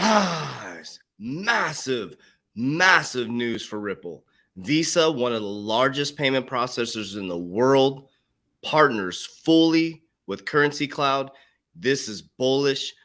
Guys, massive news for Ripple. Visa, one of the largest payment processors in the world, partners fully with Currency Cloud. This is bullish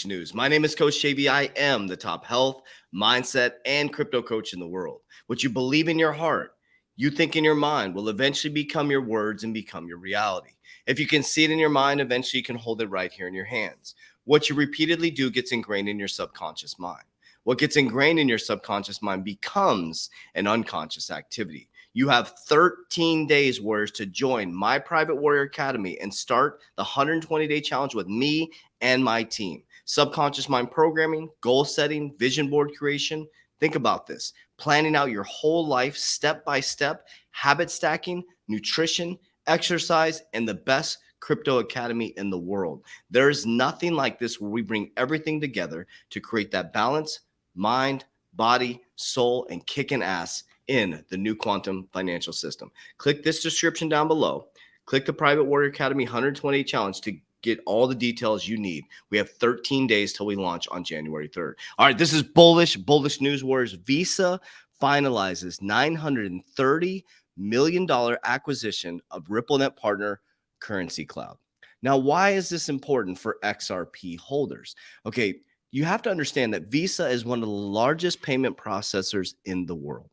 news. My name is Coach JB. I am the top health, mindset, and crypto coach in the world. What you believe in your heart, you think in your mind, will eventually become your words and become your reality. If you can see it in your mind, eventually you can hold it right here in your hands. What you repeatedly do gets ingrained in your subconscious mind. What gets ingrained in your subconscious mind becomes an unconscious activity. You have 13 days, Warriors, to join my Private Warrior Academy and start the 120-day challenge with me and my team. Subconscious mind programming, goal setting, vision board creation. Think about this. Planning out your whole life step by step, habit stacking, nutrition, exercise, and the best crypto academy in the world. There is nothing like this where we bring everything together to create that balance, mind, body, soul, and kicking ass in the new quantum financial system. Click this description down below. Click the Private Warrior Academy 120 challenge to get all the details you need. We have 13 days till we launch on January 3rd. All right, this is bullish news, Warriors. Visa finalizes $930 million acquisition of RippleNet partner Currency Cloud. Now, why is this important for XRP holders? Okay, you have to understand that Visa is one of the largest payment processors in the world.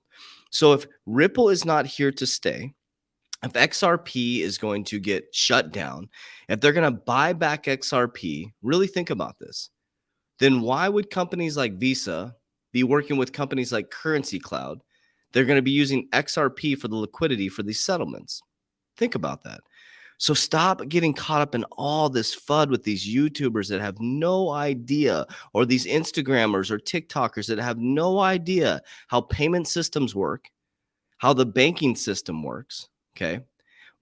So if Ripple is not here to stay, if XRP is going to get shut down, if they're going to buy back XRP, really think about this. Then why would companies like Visa be working with companies like Currency Cloud? They're going to be using XRP for the liquidity for these settlements. Think about that. So stop getting caught up in all this FUD with these YouTubers that have no idea, or these Instagrammers or TikTokers that have no idea how payment systems work, how the banking system works. Okay.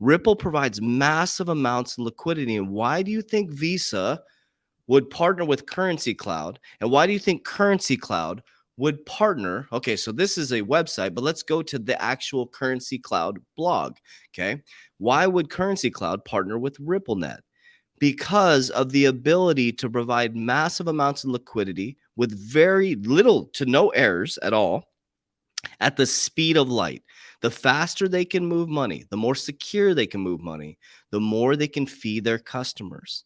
Ripple provides massive amounts of liquidity. And why do you think Visa would partner with Currency Cloud? And why do you think Currency Cloud would partner? Okay, so this is a website, but let's go to the actual Currency Cloud blog. Okay, why would Currency Cloud partner with RippleNet? Because of the ability to provide massive amounts of liquidity with very little to no errors at all at the speed of light. The faster they can move money, the more secure they can move money, the more they can feed their customers.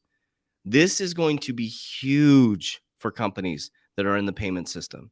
This is going to be huge for companies that are in the payment system.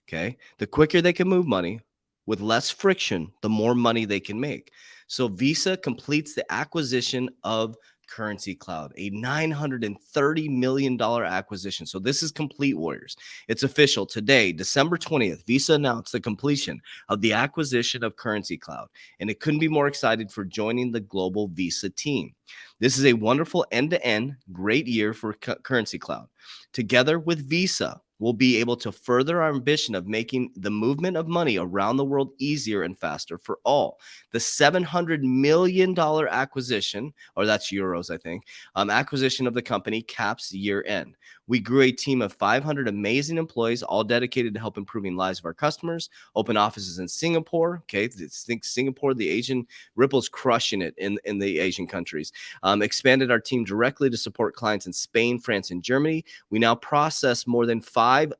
Okay. The quicker they can move money with less friction, the more money they can make. So Visa completes the acquisition of Currency Cloud, a $930 million acquisition. So this is complete, Warriors. It's official today, December 20th. Visa announced the completion of the acquisition of Currency Cloud, and it couldn't be more excited for joining the global Visa team. This is a wonderful end-to-end great year for Currency Cloud. Together with Visa, we'll be able to further our ambition of making the movement of money around the world easier and faster for all. The $700 million acquisition, or that's euros, I think, acquisition of the company caps year end. We grew a team of 500 amazing employees, all dedicated to help improving lives of our customers. Open offices in Singapore. Okay, think Singapore, the Asian Ripple's crushing it in the Asian countries. Expanded our team directly to support clients in Spain, France, and Germany. We now process more than 5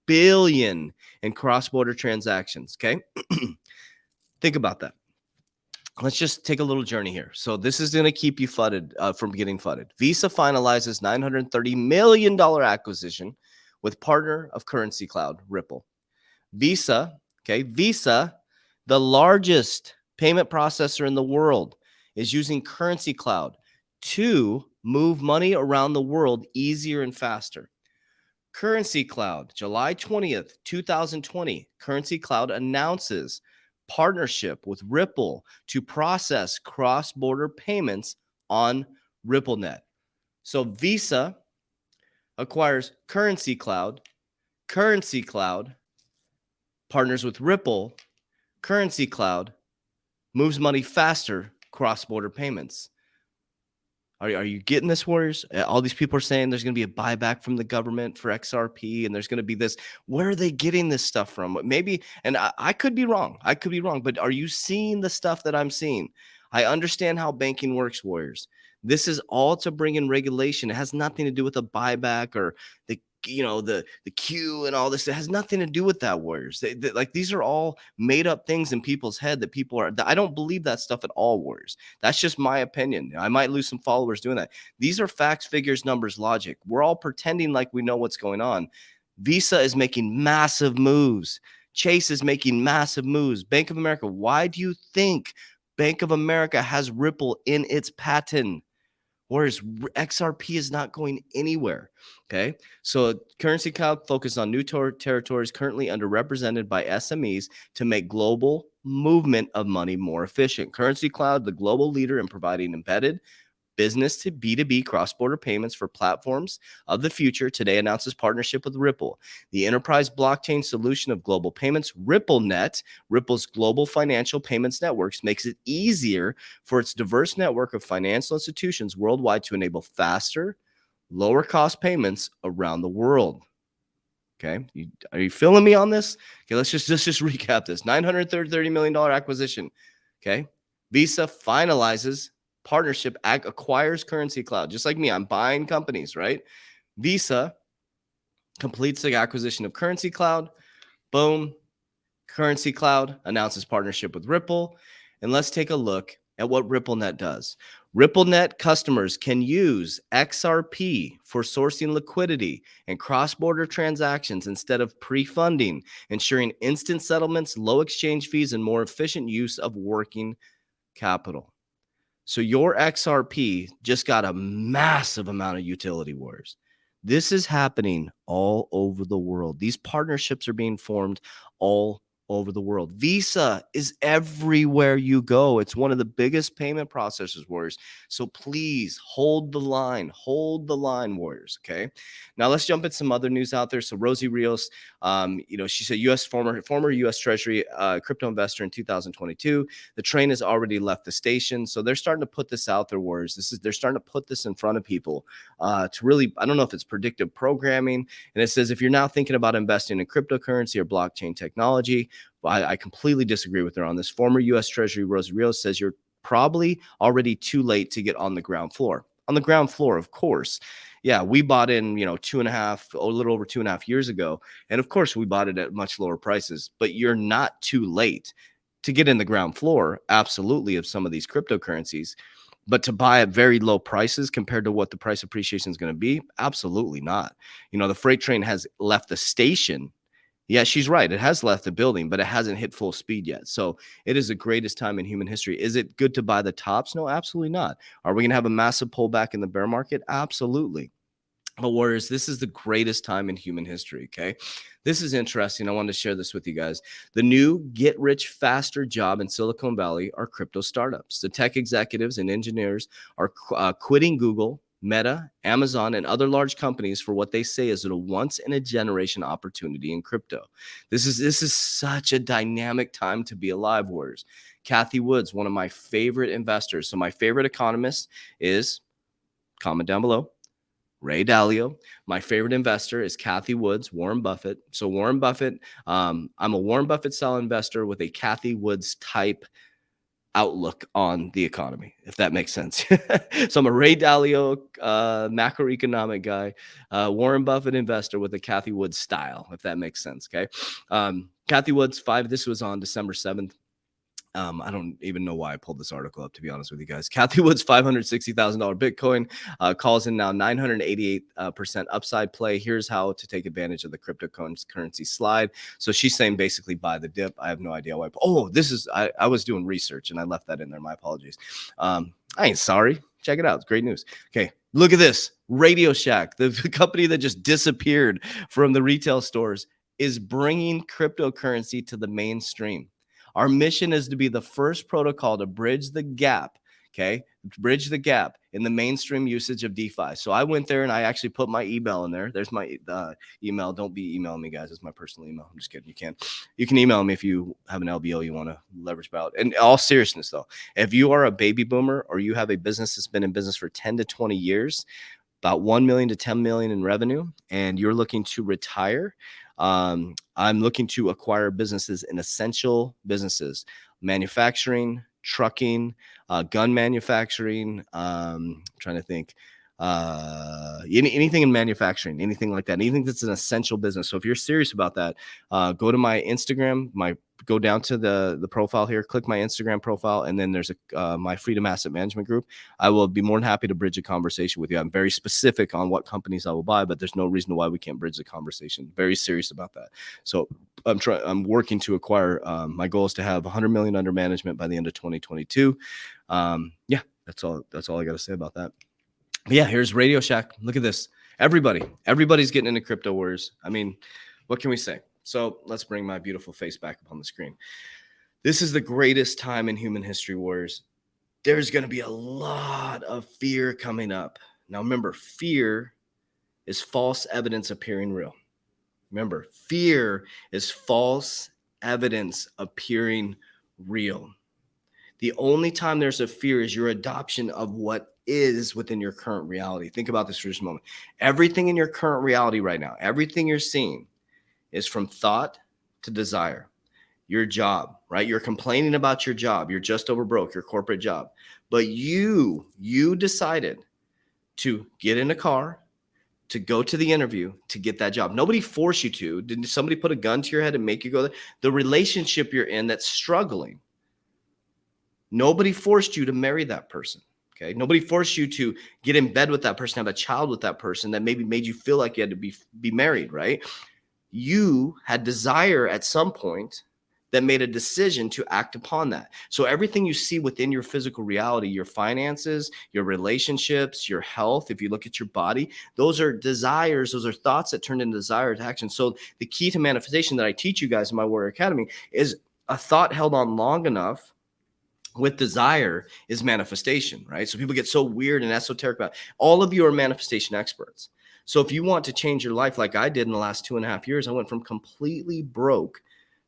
billion in cross-border transactions. Okay, think about that. Let's just take a little journey here. So this is going to keep you fudded from getting fudded. Visa finalizes $930 million acquisition with partner of Currency Cloud, Ripple. Visa, the largest payment processor in the world, is using Currency Cloud to move money around the world easier and faster. Currency Cloud, July 20th, 2020, Currency Cloud announces partnership with Ripple to process cross-border payments on RippleNet. So Visa acquires Currency Cloud partners with Ripple, Currency Cloud moves money faster, cross-border payments. Are you getting this, Warriors? All these people are saying there's going to be a buyback from the government for XRP, and there's going to be this. Where are they getting this stuff from? Maybe, and I could be wrong. But are you seeing the stuff that I'm seeing? I understand how banking works, Warriors. This is all to bring in regulation. It has nothing to do with a buyback or the the Q and all this. It has nothing to do with that, Warriors. Like, these are all made up things in people's head that people are. I don't believe that stuff at all, Warriors. That's just my opinion. I might lose some followers doing that. These are facts, figures, numbers, logic. We're all pretending like we know what's going on. Visa is making massive moves. Chase is making massive moves. Bank of America. Why do you think Bank of America has Ripple in its patent? Whereas XRP is not going anywhere. Okay. So Currency Cloud focused on new territories currently underrepresented by SMEs to make global movement of money more efficient. Currency Cloud, the global leader in providing embedded business to B2B cross-border payments for platforms of the future, today announces partnership with Ripple, the enterprise blockchain solution of global payments. RippleNet, Ripple's global financial payments networks, makes it easier for its diverse network of financial institutions worldwide to enable faster, lower cost payments around the world. Okay, are you feeling me on this? Okay, let's just recap this. $930 million acquisition. Okay, Visa finalizes partnership, acquires Currency Cloud. Just like me, I'm buying companies, right? Visa completes the acquisition of Currency Cloud. Boom. Currency Cloud announces partnership with Ripple. And let's take a look at what RippleNet does. RippleNet customers can use XRP for sourcing liquidity and cross-border transactions instead of pre-funding, ensuring instant settlements, low exchange fees, and more efficient use of working capital. So your XRP just got a massive amount of utility, Warriors. This is happening all over the world. These partnerships are being formed all over the world. Visa is everywhere you go. It's one of the biggest payment processors, Warriors. So please hold the line, Warriors. Okay. Now let's jump at some other news out there. So Rosie Rios, she said former U.S. Treasury crypto investor in 2022. The train has already left the station, so they're starting to put this out there, Warriors. They're starting to put this in front of people to really. I don't know if it's predictive programming, and it says if you're now thinking about investing in cryptocurrency or blockchain technology, I completely disagree with her on this. Former U.S. Treasury Rosie Rios says you're probably already too late to get on the ground floor. On the ground floor, of course. Yeah, we bought in, a little over 2.5 years ago. And of course, we bought it at much lower prices, but you're not too late to get in the ground floor, absolutely, of some of these cryptocurrencies. But to buy at very low prices compared to what the price appreciation is going to be, absolutely not. The freight train has left the station. Yeah, she's right. It has left the building, but it hasn't hit full speed yet. So it is the greatest time in human history. Is it good to buy the tops? No, absolutely not. Are we going to have a massive pullback in the bear market? Absolutely. But Warriors, this is the greatest time in human history, okay? This is interesting. I wanted to share this with you guys. The new get-rich-faster job in Silicon Valley are crypto startups. The tech executives and engineers are quitting Google, Meta, Amazon, and other large companies for what they say is a once-in-a-generation opportunity in crypto. This is such a dynamic time to be alive, Warriors. Cathie Woods, one of my favorite investors. So my favorite economist is, comment down below, Ray Dalio. My favorite investor is Cathie Woods, Warren Buffett. So Warren Buffett, I'm a Warren Buffett style investor with a Cathie Woods type outlook on the economy, if that makes sense. So I'm a Ray Dalio macroeconomic guy, Warren Buffett investor with a Cathie Woods style, if that makes sense. Okay. Cathie Woods, this was on December 7th. I don't even know why I pulled this article up, to be honest with you guys. Cathie Woods' $560,000 Bitcoin calls in now 988% upside play. Here's how to take advantage of the cryptocurrency slide. So she's saying basically buy the dip. I have no idea why. Oh, I was doing research and I left that in there. My apologies. I ain't sorry. Check it out. It's great news. Okay. Look at this. Radio Shack, the company that just disappeared from the retail stores, is bringing cryptocurrency to the mainstream. Our mission is to be the first protocol to bridge the gap, okay? Bridge the gap in the mainstream usage of DeFi. So I went there and I actually put my email in there. There's my email. Don't be emailing me, guys. It's my personal email. I'm just kidding. You can email me if you have an LBO you want to leverage about. And all seriousness, though, if you are a baby boomer or you have a business that's been in business for 10 to 20 years, about 1 million to 10 million in revenue, and you're looking to retire, I'm looking to acquire businesses in essential businesses, manufacturing, trucking, gun manufacturing. Trying to think. anything in manufacturing, anything like that, anything that's an essential business. So if you're serious about that, go to my Instagram, go down to the profile here, click my Instagram profile, and then there's my Freedom Asset Management group. I will be more than happy to bridge a conversation with you. I'm very specific on what companies I will buy, but there's no reason why we can't bridge the conversation. Very serious about that. So I'm working to acquire. My goal is to have 100 million under management by the end of 2022. Yeah, that's all I got to say about that. But yeah, here's Radio Shack. Look at this. Everybody's getting into crypto wars. I mean, what can we say? So let's bring my beautiful face back up on the screen. This is the greatest time in human history, warriors. There's going to be a lot of fear coming up. Now, remember, fear is false evidence appearing real. Remember, fear is false evidence appearing real. The only time there's a fear is your adoption of what is within your current reality. Think about this for just a moment. Everything in your current reality right now, everything you're seeing is from thought to desire. Your job, right? You're complaining about your job. You're just over broke, your corporate job. But you decided to get in a car, to go to the interview, to get that job. Nobody forced you to. Did somebody put a gun to your head and make you go there? The relationship you're in that's struggling, nobody forced you to marry that person. Okay. Nobody forced you to get in bed with that person, have a child with that person that maybe made you feel like you had to be married, right? You had desire at some point that made a decision to act upon that. So everything you see within your physical reality, your finances, your relationships, your health, if you look at your body, those are desires, those are thoughts that turn into desire to action. So the key to manifestation that I teach you guys in my Warrior Academy is a thought held on long enough with desire is manifestation, right? So people get so weird and esoteric about it. All of you are manifestation experts. So if you want to change your life like I did in the last 2.5 years, I went from completely broke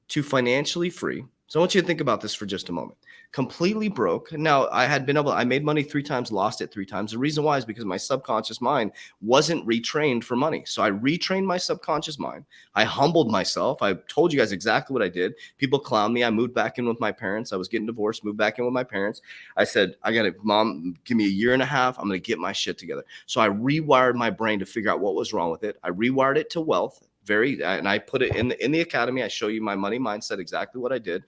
to financially free. So I want you to think about this for just a moment. Completely broke. Now, I made money 3 times, lost it 3 times. The reason why is because my subconscious mind wasn't retrained for money. So I retrained my subconscious mind. I humbled myself. I told you guys exactly what I did. People clown me. I moved back in with my parents. I was getting divorced, moved back in with my parents. I said, Mom, give me a year and a half. I'm going to get my shit together. So I rewired my brain to figure out what was wrong with it. I rewired it to wealth. And I put it in the academy. I show you my money mindset, exactly what I did.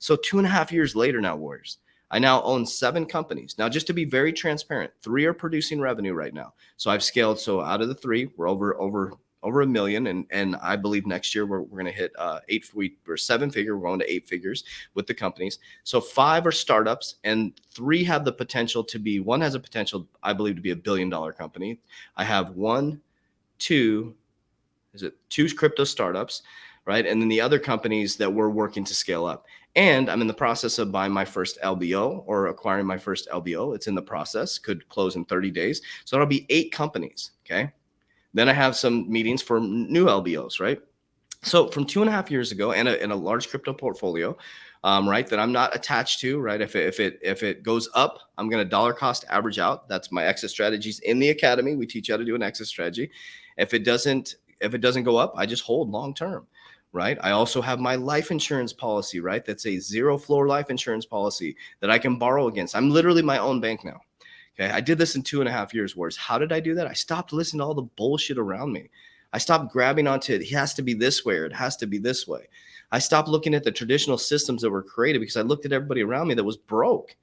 So 2.5 years later now, Warriors, I now own 7 companies. Now, just to be very transparent, 3 are producing revenue right now. So I've scaled. So out of the 3, we're over $1 million. And I believe next year we're going to hit 7-figure. We're going to 8 figures with the companies. So 5 are startups and 3 have the potential to be, one has a potential, I believe, to be $1 billion company. I have 2 crypto startups, right? And then the other companies that we're working to scale up. And I'm in the process of buying my first LBO or acquiring my first LBO. It's in the process, could close in 30 days. So that'll be 8 companies, okay? Then I have some meetings for new LBOs, right? So from 2.5 years ago and a large crypto portfolio, right, that I'm not attached to, right? If it goes up, I'm going to dollar cost average out. That's my exit strategies in the academy. We teach you how to do an exit strategy. If it doesn't go up, I just hold long term, right? I also have my life insurance policy, right? That's a 0 floor life insurance policy that I can borrow against. I'm literally my own bank now. Okay. I did this in 2.5 years. Whereas how did I do that? I stopped listening to all the bullshit around me. I stopped grabbing onto it. It has to be this way or it has to be this way. I stopped looking at the traditional systems that were created because I looked at everybody around me that was broke.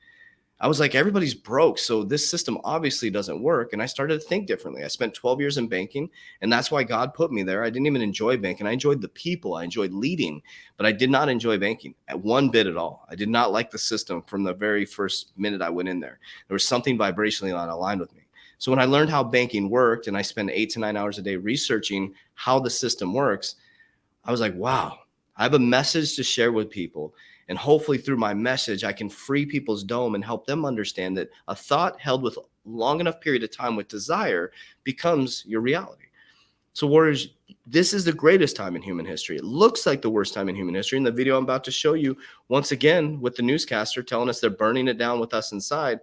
I was like, everybody's broke. So this system obviously doesn't work. And I started to think differently. I spent 12 years in banking, and that's why God put me there. I didn't even enjoy banking. I enjoyed the people. I enjoyed leading, but I did not enjoy banking at one bit at all. I did not like the system from the very first minute I went in there. There was something vibrationally not aligned with me. So when I learned how banking worked and I spend 8 to 9 hours a day researching how the system works, I was like, wow, I have a message to share with people. And hopefully through my message, I can free people's dome and help them understand that a thought held with long enough period of time with desire becomes your reality. So warriors, this is the greatest time in human history. It looks like the worst time in human history. In the video I'm about to show you, once again, with the newscaster telling us they're burning it down with us inside.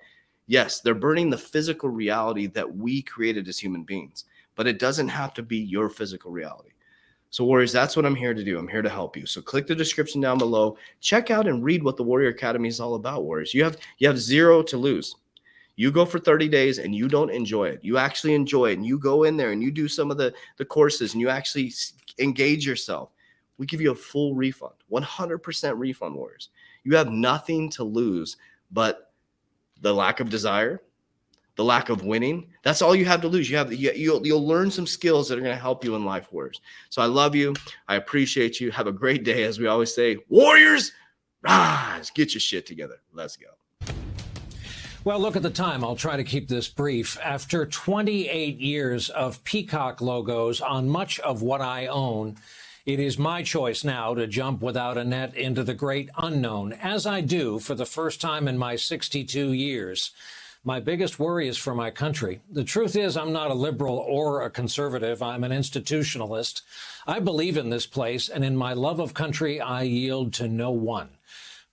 Yes, they're burning the physical reality that we created as human beings, but it doesn't have to be your physical reality. So warriors, that's what I'm here to do. I'm here to help you. So click the description down below. Check out and read what the Warrior Academy is all about, warriors. You have 0 to lose. You go for 30 days and you don't enjoy it. You actually enjoy it and you go in there and you do some of the courses and you actually engage yourself. We give you a full refund, 100% refund, warriors. You have nothing to lose but the lack of desire, the lack of winning. That's all you have to lose. You'll learn some skills that are going to help you in life, warriors. So I love you. I appreciate you. Have a great day. As we always say, warriors, rise, get your shit together. Let's go. Well, look at the time. I'll try to keep this brief. After 28 years of peacock logos on much of what I own, it is my choice now to jump without a net into the great unknown, as I do for the first time in my 62 years. My biggest worry is for my country. The truth is, I'm not a liberal or a conservative. I'm an institutionalist. I believe in this place, and in my love of country, I yield to no one.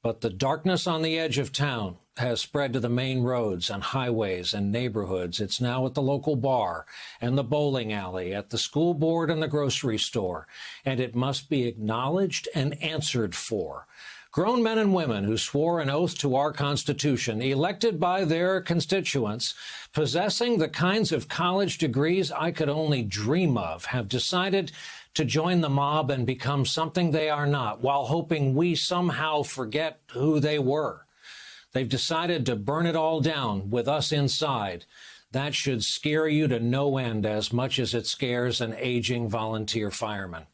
But the darkness on the edge of town has spread to the main roads and highways and neighborhoods. It's now at the local bar and the bowling alley, at the school board and the grocery store, and it must be acknowledged and answered for. Grown men and women who swore an oath to our Constitution, elected by their constituents, possessing the kinds of college degrees I could only dream of, have decided to join the mob and become something they are not, while hoping we somehow forget who they were. They've decided to burn it all down with us inside. That should scare you to no end as much as it scares an aging volunteer fireman.